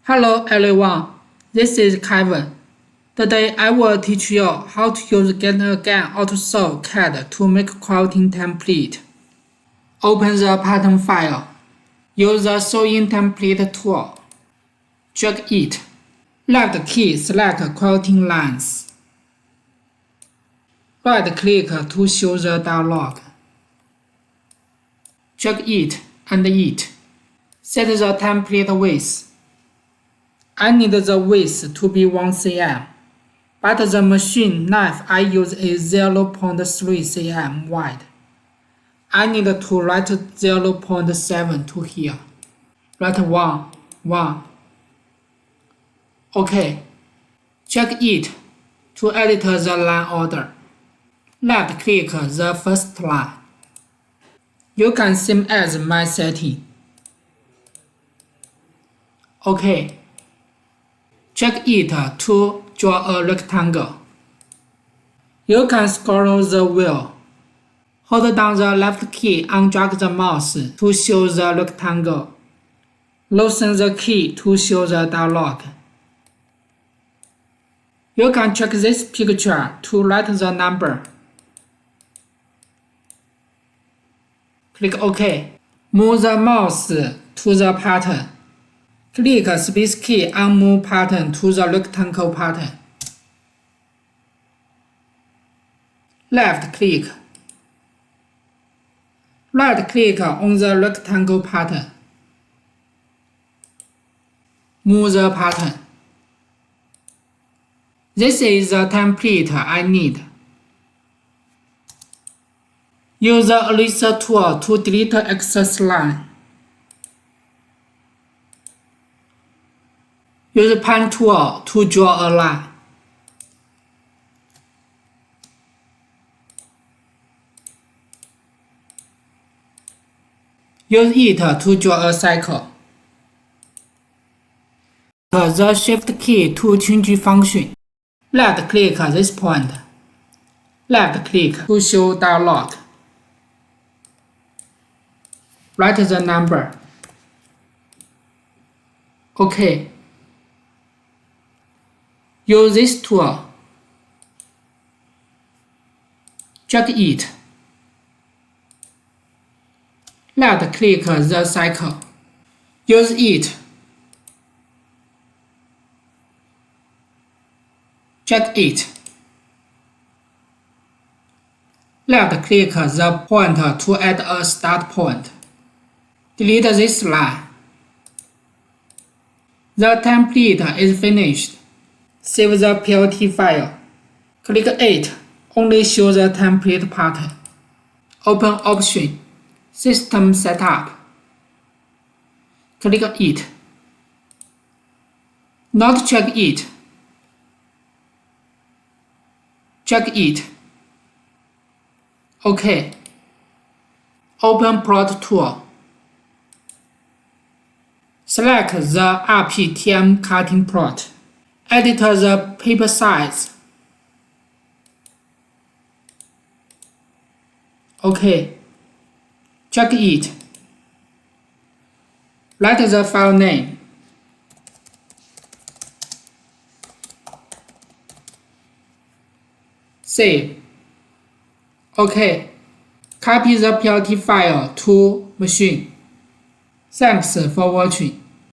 Hello everyone, this is Kevin. Today I will teach you how to use GetonAgain Autosew CAD to make quilting template. Open the pattern file. Use the sewing template tool. Drag it. Left key select quilting lines. Right click to show the dialog. Drag it and it. Set the template width. I need the width to be 1 cm, but the machine knife I use is 0.3 cm wide. I need to write 0.7 to here. Write 1. OK. Check it to edit the line order. Left click the first line. You can same as my setting. OK. Check it to draw a rectangle. You can scroll the wheel. Hold down the left key and drag the mouse to show the rectangle. Loosen the key to show the dialog. You can check this picture to write the number. Click OK. Move the mouse to the pattern. Click space key and move pattern to the rectangle pattern. Left click. Right click on the rectangle pattern. Move the pattern. This is the template I need. Use the eraser tool to delete excess line. Use pen tool to draw a line. Use it to draw a circle. Press the Shift key to change function. Left click this point. Left click to show dialog. Write the number. OK. Use this tool. Drag it. Left click the circle. Use it. Drag it. Left click the point to add a start point. Delete this line. The template is finished. Save the PLT file. Click 8. Only show the template pattern. Open Option. System Setup. Click it. Not check it. Check it. OK. Open Plot Tool. Select the RPTM cutting plot. Edit the paper size. OK. Check it. Write the file name. Save. OK. Copy the PLT file to machine. Thanks for watching.